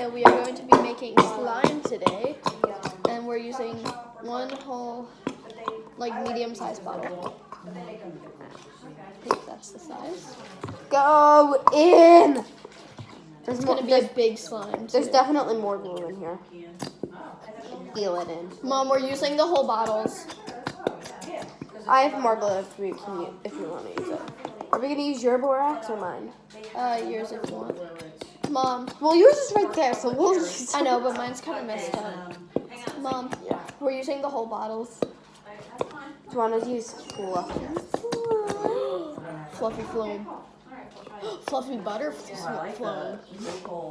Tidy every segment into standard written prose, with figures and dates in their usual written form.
Okay, we are going to be making slime today, and we're using one whole, like, medium-sized bottle. I think that's the size. Go in! It's gonna be a big slime, too. There's definitely more glue in here. Seal it in. Mom, we're using the whole bottles. I have more glue if you want to use it. Are we gonna use your borax or mine? Yours if you want. Mom. Well, yours is right there, so we'll use. I know, but mine's kind of messed up. Mom, we're using the whole bottles. Do you want to use fluffy? Fluffy Floam. Fluffy butter floam.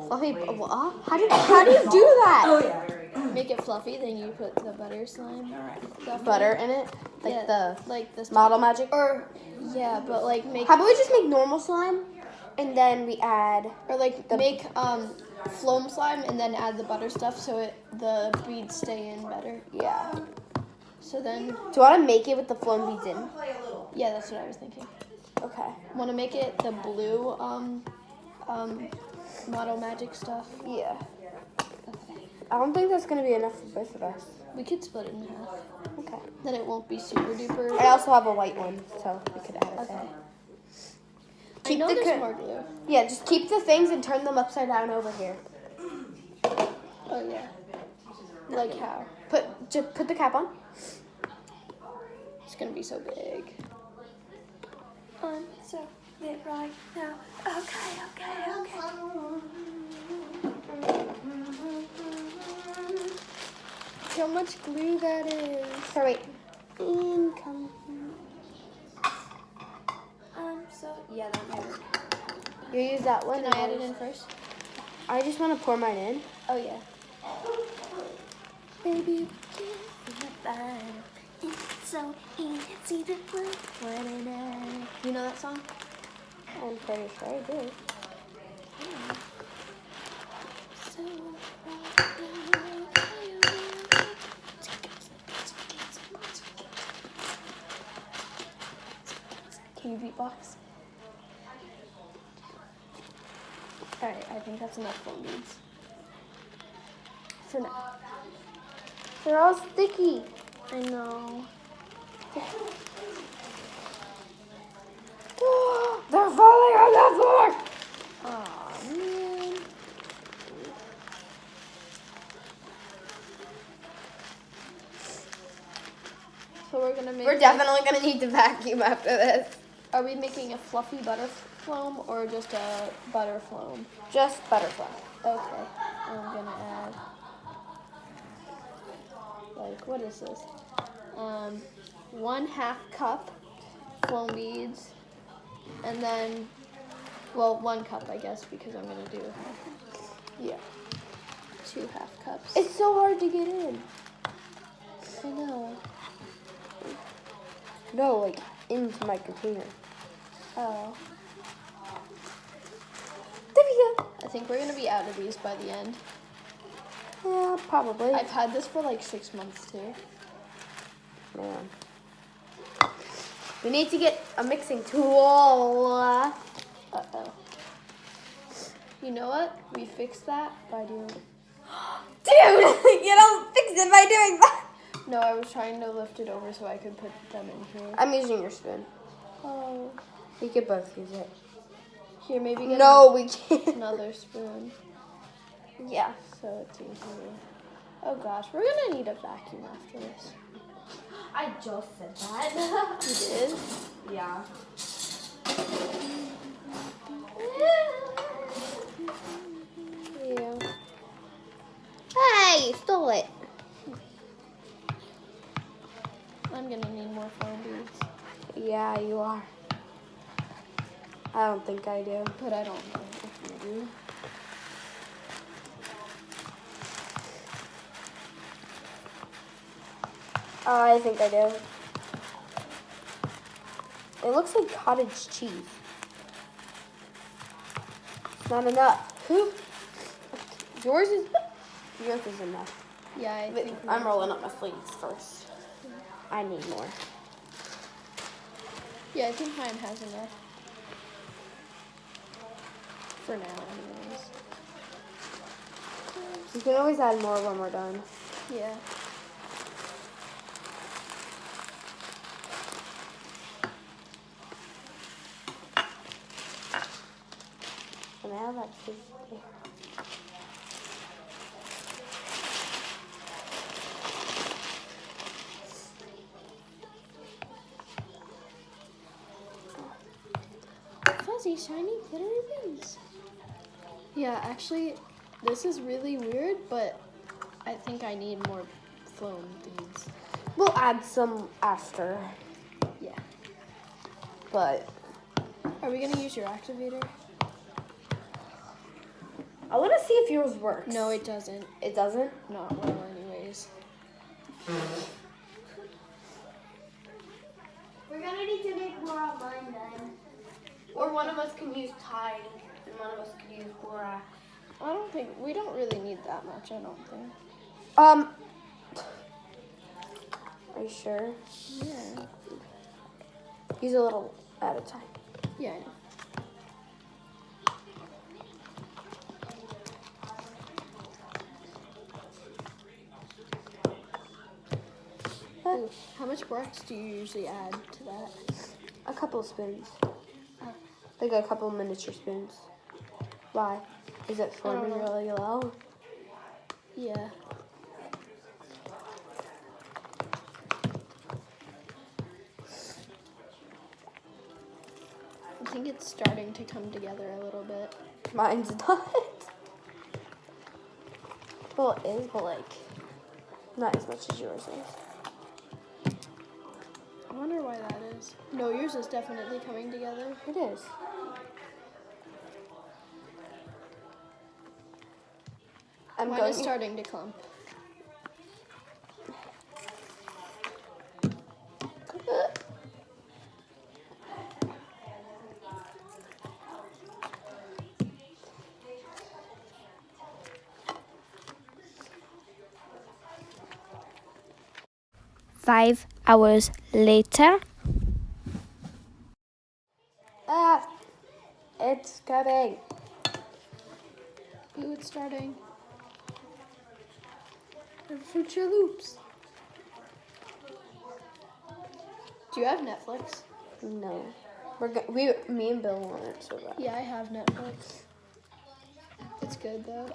Fluffy. What? How do you do that? Make it fluffy, then you put the butter slime. Butter in it, like this Model Magic. Or yeah, but like make. How about we just make normal slime, and then we add make floam slime and then add the butter stuff so the beads stay in better. Yeah. So then. Do you want to make it with the floam beads in? Yeah, that's what I was thinking. Okay. Want to make it the blue Model Magic stuff? Yeah. I don't think that's going to be enough for both of us. We could split it in half. Okay. Then it won't be super duper. I also have a white one, so we could add it there. I know there's more glue. Yeah, just keep the things and turn them upside down over here. Oh, yeah. Like how? Just put the cap on. It's going to be so big. So it right now. Okay. How much glue that is. So wait. Income. Yeah, that might work. You use that one. Can I add it in first? I just want to pour mine in. Oh, yeah. Baby, it's so easy to put one in it. You know that song? I'm pretty sure I do. Can you beatbox? Alright, I think that's enough foam beads. For now. They're all sticky. I know. They're falling on the floor. Aw, man. So We're definitely gonna need to vacuum after this. Are we making a fluffy butter foam or just a butter foam? Just butterfly. Okay. I'm gonna add, what is this? 1/2 cup foam beads, and then, 1 cup, I guess, because I'm gonna do 2 half cups. It's so hard to get in. I know. No, into my container. Oh. There we go. I think we're gonna be out of these by the end. Yeah, probably. I've had this for 6 months too. Man. We need to get a mixing tool. Uh-oh. You know what? We fixed that by doing... Dude, you don't fix it by doing that. No, I was trying to lift it over so I could put them in here. I'm using your spoon. Oh. We could both use it. Here, maybe get we can't. another spoon. Yeah. So it's easier. Oh gosh, we're gonna need a vacuum after this. I just said that. You did? Yeah. Yeah. Hey, you stole it. I'm gonna need more foam beads. Yeah, you are. I don't think I do. But I don't know if you do. I think I do. It looks like cottage cheese. It's not enough. Who? Yours is enough. Yeah, I think I'm rolling up my sleeves first. I need more. Yeah, I think mine has enough. For now, anyways. You can always add more when we're done. Yeah. And now that's just there. Fuzzy, shiny, glittery wings. Yeah, actually, this is really weird, but I think I need more foam beads. We'll add some after, Yeah. but Are we gonna use your activator? I want to see if yours works. No, it doesn't. It doesn't? Not well, anyways. We're gonna need to make more of mine then. Or one of us can use Tide and one of us can use borax. I don't think we don't really need that much. I don't think. Are you sure? Yeah. Use a little at a time. Yeah. I know. Ooh, how much borax do you usually add to that? A couple spoons. Oh. Like a couple miniature spoons. Why? Is it forming know. really low? Yeah. I think it's starting to come together a little bit. Mine's not. Well, it is, but like, not as much as yours is. I wonder why that is. No, yours is definitely coming together. It is. I'm Mine going is starting to clump. Five hours later. Ah! It's coming. Ooh, it's starting. Future loops. Do you have Netflix? No. Me and Bill want it so bad. Yeah, I have Netflix. It's good though.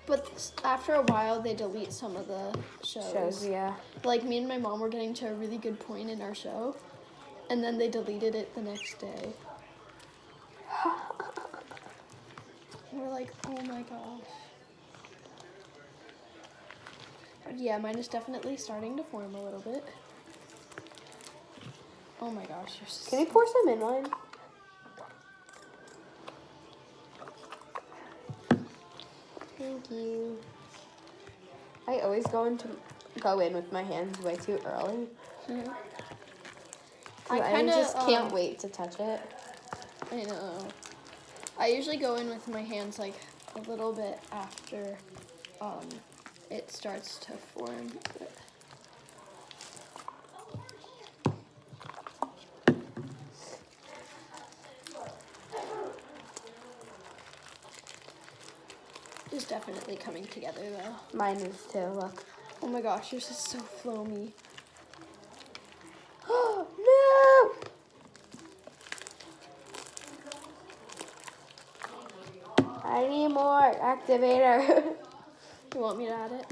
But after a while, they delete some of the Shows, yeah. Like me and my mom were getting to a really good point in our show, and then they deleted it the next day. We're like, oh my gosh. Yeah, mine is definitely starting to form a little bit. Oh my gosh, you're so Can you pour some in mine? Thank you. I always go in with my hands way too early. Mhm. I just can't wait to touch it. I know. I usually go in with my hands like a little bit after it starts to form. It's definitely coming together though. Mine is too, look. Oh my gosh, yours is so foamy. No! I need more activator. You want me to add it?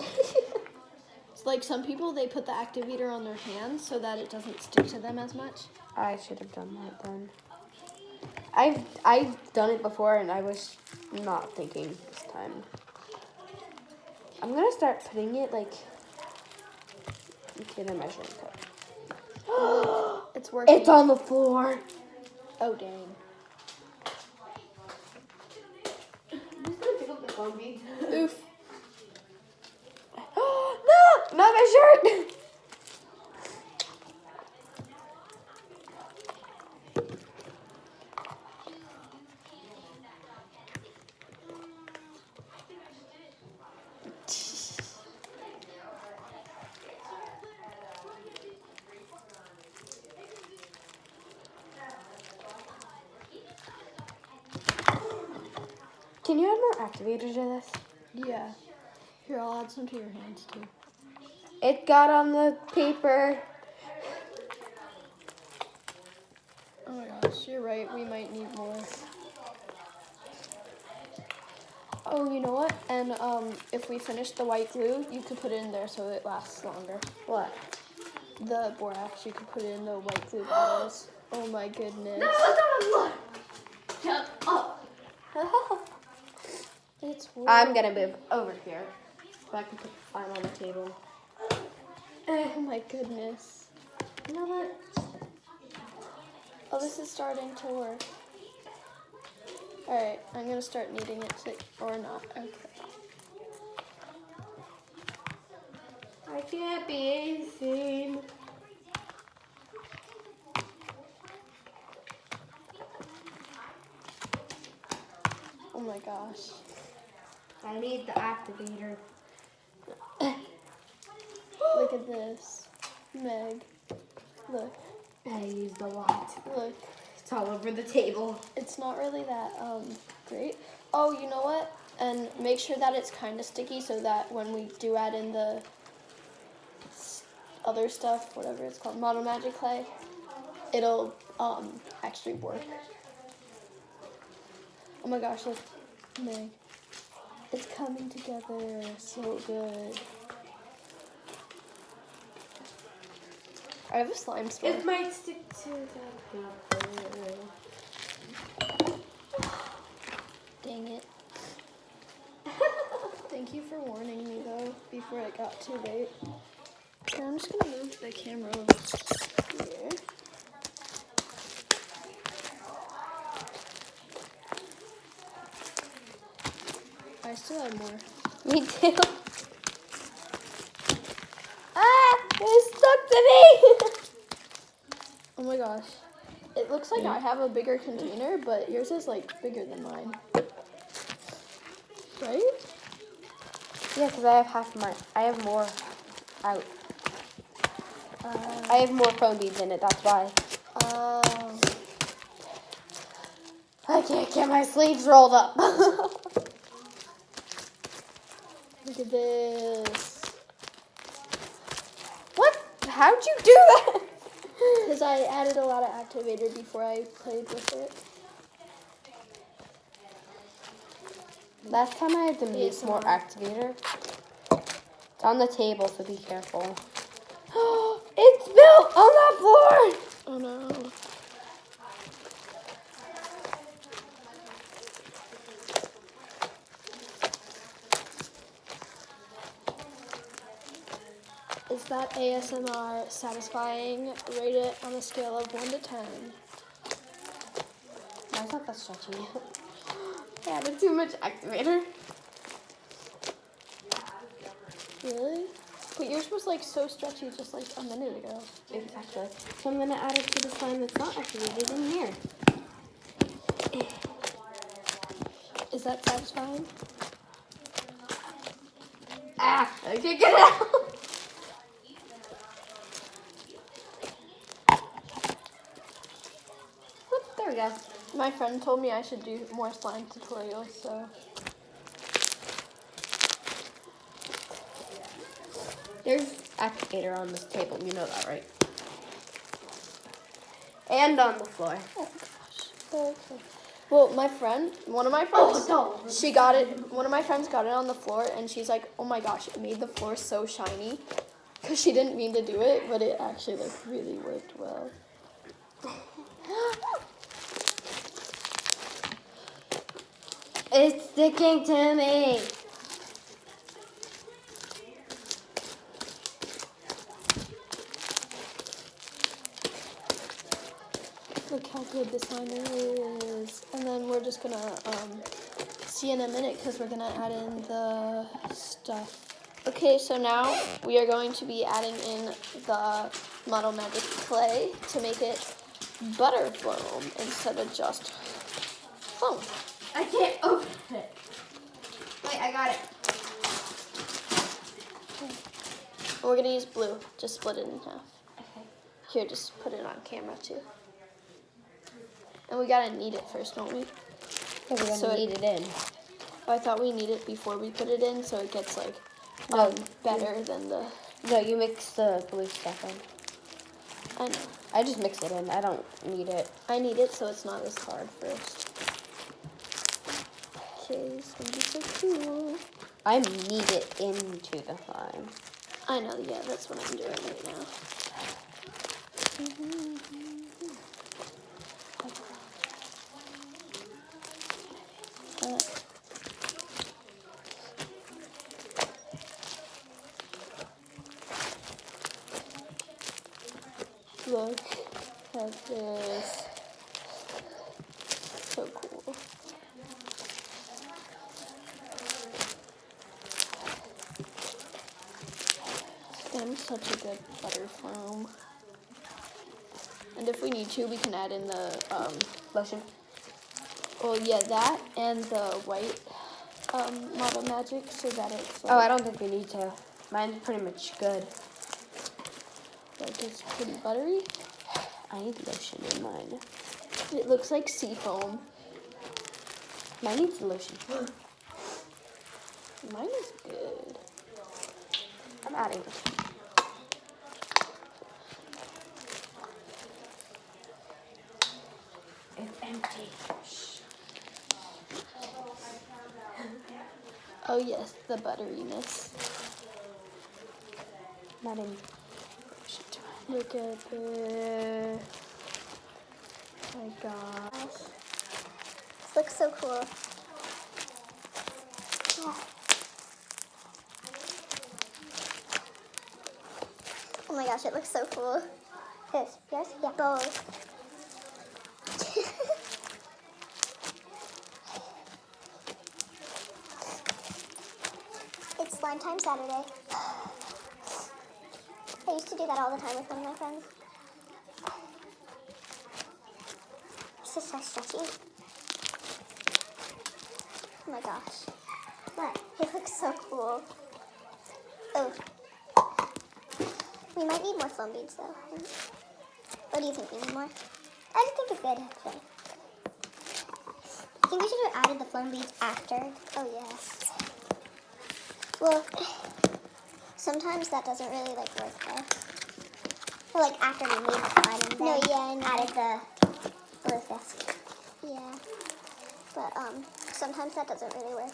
It's like some people, they put the activator on their hands so that it doesn't stick to them as much. I should have done that then. I've done it before and I was not thinking this time. I'm gonna start putting it like in a measuring cup. It's working. It's on the floor. Oh dang. I'm just gonna pick up the phone beads. Oof. No, not my shirt. Can you add more activator to this? Yeah. Here, I'll add some to your hands too. It got on the paper. Oh my gosh, you're right. We might need more. Oh, you know what? And if we finish the white glue, you could put it in there so it lasts longer. What? The borax, you could put it in the white glue bottles. Oh my goodness. No. Shut up. It's weird. I'm gonna move over here so I can put the slime on the table. Oh my goodness. You know what? Oh, this is starting to work. Alright, I'm gonna start kneading it or not. Okay. I can't be seen. Oh my gosh. I need the activator. Look at this. Meg. Look. I used a lot. Look. It's all over the table. It's not really that great. Oh, you know what? And make sure that it's kind of sticky so that when we do add in the other stuff, whatever it's called, Model Magic clay, it'll actually work. Oh my gosh, look, Meg. It's coming together so good. I have a slime spray. It might stick to the paper. Dang it. Thank you for warning me though, before it got too late. Okay, I'm just gonna move the camera over here. I still have more. Me too. Ah! It's stuck to me! Oh my gosh. It looks like I have a bigger container, but yours is like bigger than mine. Right? Yeah, because I have half mine. I have more out. I have more foam beads in it, that's why. I can't get my sleeves rolled up. Look at this. What? How'd you do that? Because I added a lot of activator before I played with it. Last time I had to use more activator. It's on the table, so be careful. It's built on the floor! Oh no. Is that ASMR satisfying? Rate it on a scale of 1 to 10. That's not that stretchy. I added too much activator. Really? But yours was like so stretchy just like a minute ago. Exactly. So I'm going to add it to the slime that's not activated in here. Is that satisfying? Ah! I can't get it out! Whoop, there we go. My friend told me I should do more slime tutorials, so. There's activator on this table, you know that, right? And on the floor. Oh gosh. Okay. Well, one of my friends, she got it. One of my friends got it on the floor, and she's like, "Oh my gosh, it made the floor so shiny," because she didn't mean to do it, but it actually like really worked well. It's sticking to me. Look how good this slime is. And then we're just gonna see in a minute because we're gonna add in the stuff. Okay, so now we are going to be adding in the Model Magic clay to make it butter foam instead of just foam. I can't open it. Wait, I got it. And we're gonna use blue. Just split it in half. Okay. Here, just put it on camera too. And we gotta knead it first, don't we? Yeah, we're So gonna knead it in. Oh, I thought we knead it before we put it in, so it gets like better than the. No, you mix the blue stuff in. I know. I just mix it in. I don't need it. I need it so it's not as hard first. Okay, this would be so cool. I knead it into the slime. I know, yeah, that's what I'm doing right now. Look at this. So cool. I'm such a good butter foam. And if we need to, we can add in the Lotion. well, yeah, that and the white Model Magic so that it's like, Oh, I don't think we need to. Mine's pretty much good. like it's pretty buttery. I need lotion in mine. It looks like sea foam. Mine needs lotion. Mine is good. I'm adding it. It's empty. Oh yes, the butteriness. Not in. Look at this. Oh my gosh. This looks so cool. Yeah. Oh my gosh, it looks so cool. This, yours? Yeah. Both. It's slime time Saturday. I used to do that all the time with one of my friends. This is so stretchy. Oh my gosh. What? It looks so cool. Oh. We might need more foam beads though. What do you think we need more? I just think it's good actually. I think we should have added the foam beads after. Oh yeah. Well, sometimes that doesn't really like work though. Or like after we made the slime and then added the glue disc. Yeah. But sometimes that doesn't really work.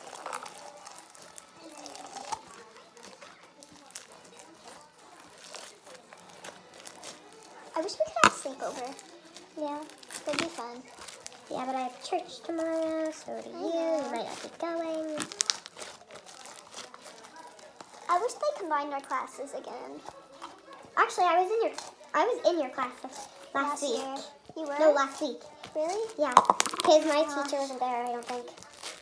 I wish we could have a sleepover. Yeah, that'd be fun. Yeah, but I have church tomorrow, so do you. You might not be going. I wish they combined our classes again. Actually, I was in your class last week. Year. You were? No, last week. Really? Yeah, because my teacher wasn't there, I don't think.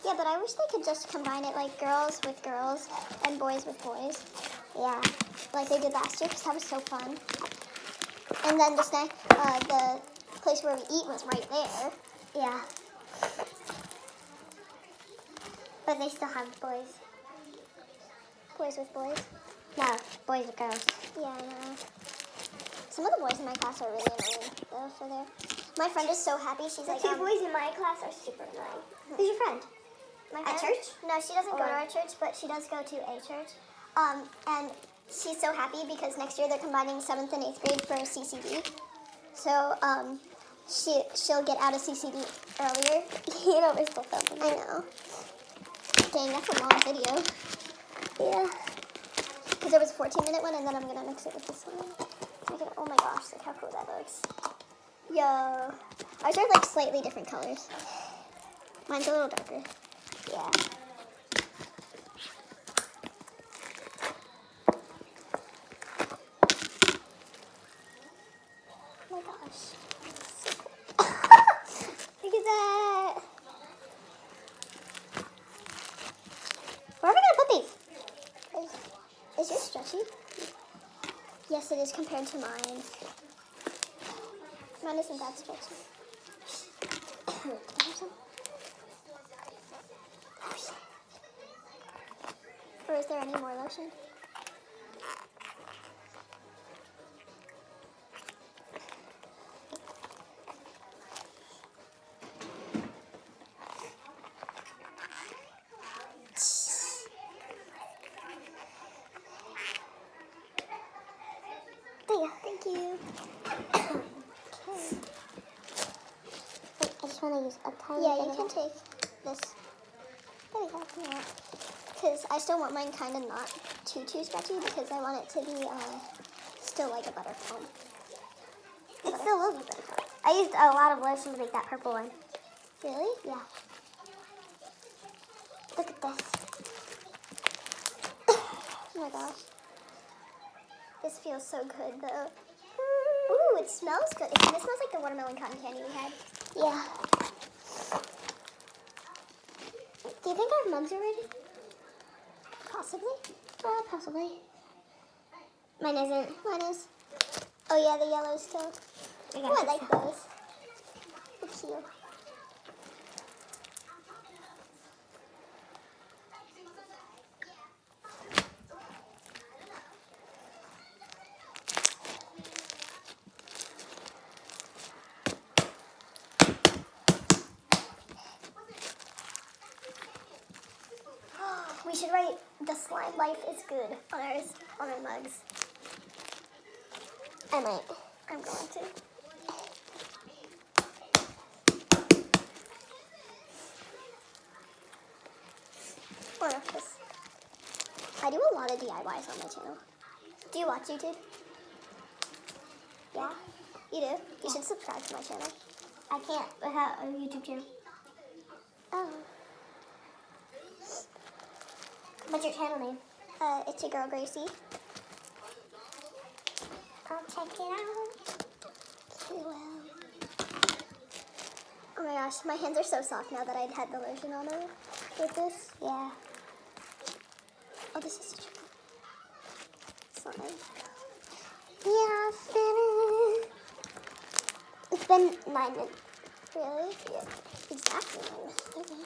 Yeah, but I wish they could just combine it like girls with girls and boys with boys. Yeah, like they did last year, because that was so fun. And then the place where we eat was right there. Yeah. But they still have boys. Boys with boys? No, boys with girls. Yeah, I know. Some of the boys in my class are really annoying, though, so they're... My friend is so happy. She's like, two boys in my class are super annoying. Who's your friend? My friend? At church? No, she doesn't go to our church, but she does go to a church. And she's so happy because next year they're combining 7th and 8th grade for CCD. So, she'll get out of CCD earlier. You know, we're still filming. I know. Dang, that's a long video. Yeah. Because there was a 14-minute one, and then I'm going to mix it with this one. Oh my gosh, look how cool that looks. Yo. Ours are like slightly different colors. Mine's a little darker. Yeah. Oh my gosh. So cool. Look at that. Where are we going to put these? Is yours stretchy? Yes, it is compared to mine. Mine isn't that stretchy. Can I have some? Or is there any more lotion? trying to use a tiny bit. Yeah, you can take this. There we go. Yeah. Because I still want mine kind of not too scratchy because I want it to be still like a buttercomb. It still will be buttercomb. I used a lot of lotion to make that purple one. Really? Yeah. Look at this. Oh my gosh. This feels so good though. Ooh, it smells good. It kind of smells like the watermelon cotton candy we had. Yeah. Do you think our mugs are ready? Possibly. Possibly. Mine isn't. Mine is. Oh yeah, the yellow still. Oh, I like those. They're cute. We should write "The slime life is good" on ours, on our mugs. I might. I'm going to. Or just. I do a lot of DIYs on my channel. Do you watch YouTube? Yeah? You do? You should subscribe to my channel. I can't without a YouTube channel. Oh. What's your channel name? It's your girl Gracie. I'll check it out. You will. Oh my gosh, my hands are so soft now that I'd had the lotion on them with this. Yeah. Oh, this is such a slime. Yeah, it's been 9 minutes. Really? Yeah. Exactly 9 minutes. Okay.